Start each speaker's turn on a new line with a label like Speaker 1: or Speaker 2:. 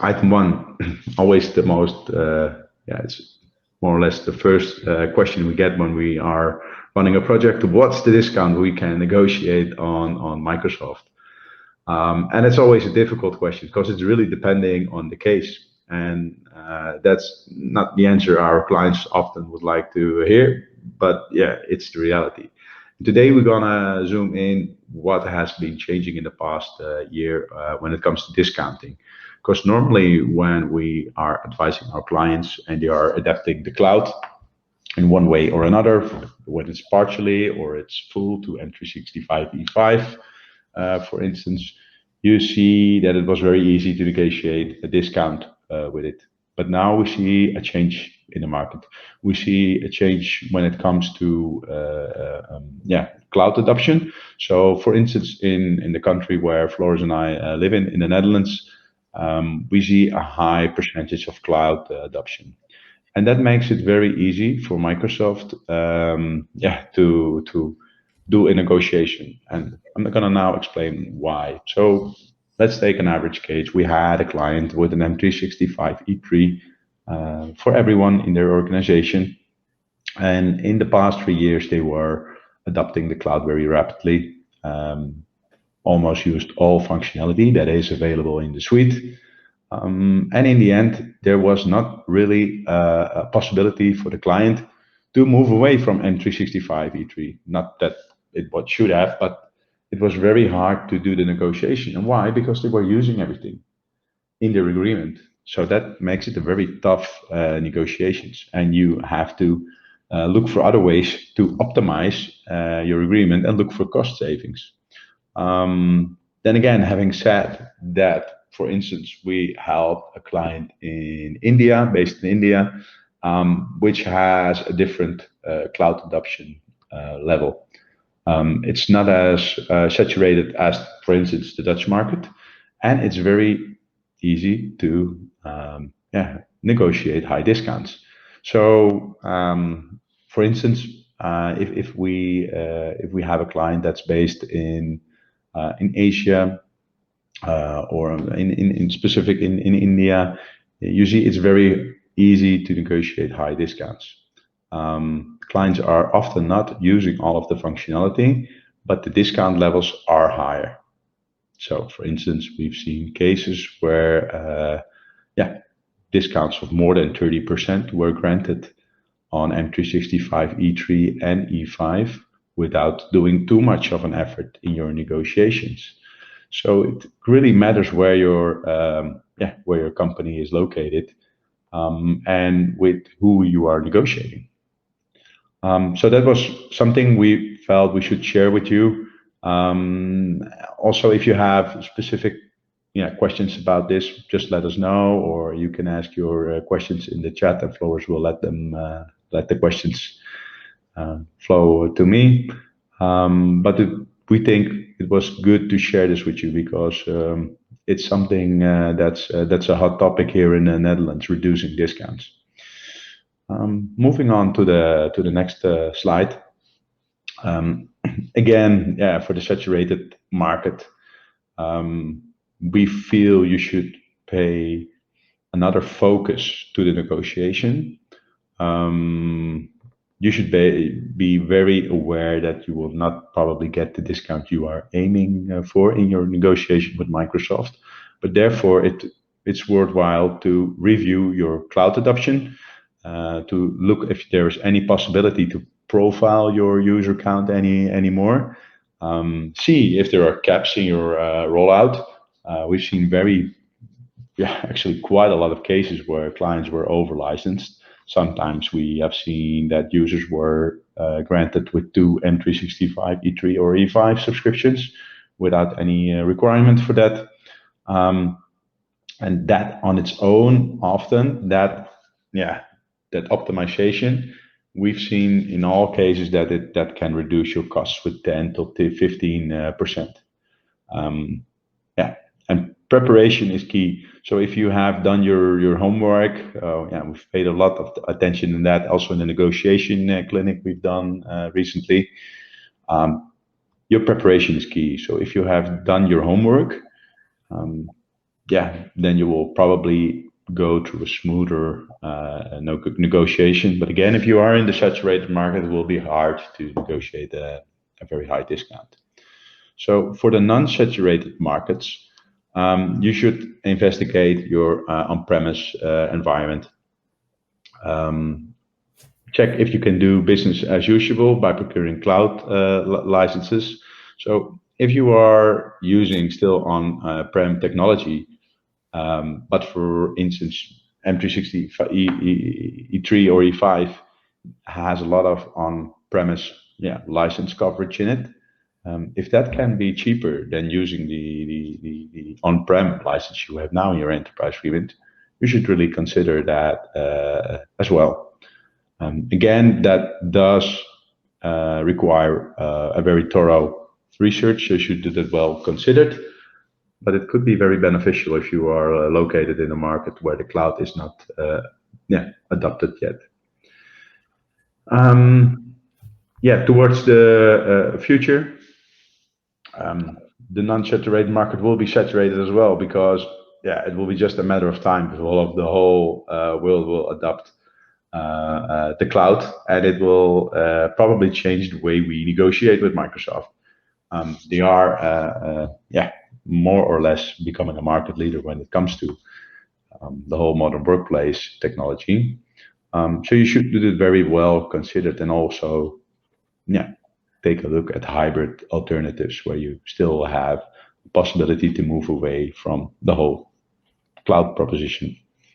Speaker 1: Item one, always the most, yeah, it's more or less the first question we get when we are running a project. What's the discount we can negotiate on Microsoft? And it's always a difficult question because it's really depending on the case. And that's not the answer our clients often would like to hear, but yeah, it's the reality. Today, we're gonna zoom in what has been changing in the past year when it comes to discounting. Because normally, when we are advising our clients and they are adapting the cloud in one way or another, whether it's partially or it's full to M365 E5, for instance, you see that it was very easy to negotiate a discount with it. But now we see a change in the market. We see a change when it comes to yeah, cloud adoption. So, for instance, in the country where Floris and I live in the Netherlands, we see a high percentage of cloud adoption, and that makes it very easy for Microsoft, yeah, to do a negotiation. And I'm going to now explain why. So let's take an average case. We had a client with an M365 E3 for everyone in their organization. And in the past 3 years, they were adopting the cloud very rapidly, almost used all functionality that is available in the suite. And in the end, there was not really a possibility for the client to move away from M365 E3. Not that it what should have, but it was very hard to do the negotiation. And why? Because they were using everything in their agreement. So that makes it a very tough negotiations, and you have to look for other ways to optimize your agreement and look for cost savings. Then again, having said that, for instance, we help a client in India, based in India, which has a different cloud adoption level. It's not as saturated as, for instance, the Dutch market, and it's very easy to yeah, negotiate high discounts. So, for instance, if we have a client that's based in Asia or in specific in India, usually it's very easy to negotiate high discounts. Clients are often not using all of the functionality, but the discount levels are higher. So, for instance, we've seen cases where, yeah, discounts of more than 30% were granted on M365 E3 and E5 without doing too much of an effort in your negotiations. So it really matters where your yeah, where your company is located and with who you are negotiating. So that was something we felt we should share with you. Also, if you have specific, yeah, questions about this, just let us know, or you can ask your questions in the chat, and Floris will let the questions flow to me. But we think it was good to share this with you because it's something that's a hot topic here in the Netherlands, reducing discounts. Moving on to the next slide. Again, yeah, for the saturated market, we feel you should pay another focus to the negotiation. You should be very aware that you will not probably get the discount you are aiming for in your negotiation with Microsoft, but therefore it's worthwhile to review your cloud adoption, to look if there is any possibility to profile your user count anymore. See if there are caps in your rollout. We've seen actually quite a lot of cases where clients were over licensed. Sometimes we have seen that users were granted with 2 M365 E3 or E5 subscriptions without any requirement for that. And that on its own, often that optimization, we've seen in all cases that can reduce your costs with 10 to 15%. Yeah, and preparation is key. So if you have done your homework, yeah, we've paid a lot of attention in that. Also in the negotiation clinic we've done recently, your preparation is key. So if you have done your homework, yeah, then you will probably go through a smoother negotiation. But again, if you are in the saturated market, it will be hard to negotiate a very high discount. So for the non-saturated markets, you should investigate your on-premise environment. Check if you can do business as usual by procuring cloud licenses. So if you are using still on-prem technology, but for instance, M360 E3 or E5 has a lot of on-premise license coverage in it. If that can be cheaper than using the on-prem license you have now in your enterprise agreement, you should really consider that as well. Again, that does require a very thorough research, so you should do that well considered. But it could be very beneficial if you are located in a market where the cloud is not adopted yet. Towards the future, the non-saturated market will be saturated as well, because it will be just a matter of time before the whole world will adopt the cloud, and it will probably change the way we negotiate with Microsoft. They are more or less becoming a market leader when it comes to the whole modern workplace technology. So you should do it very well considered, and also take a look at hybrid alternatives where you still have the possibility to move away from the whole cloud proposition.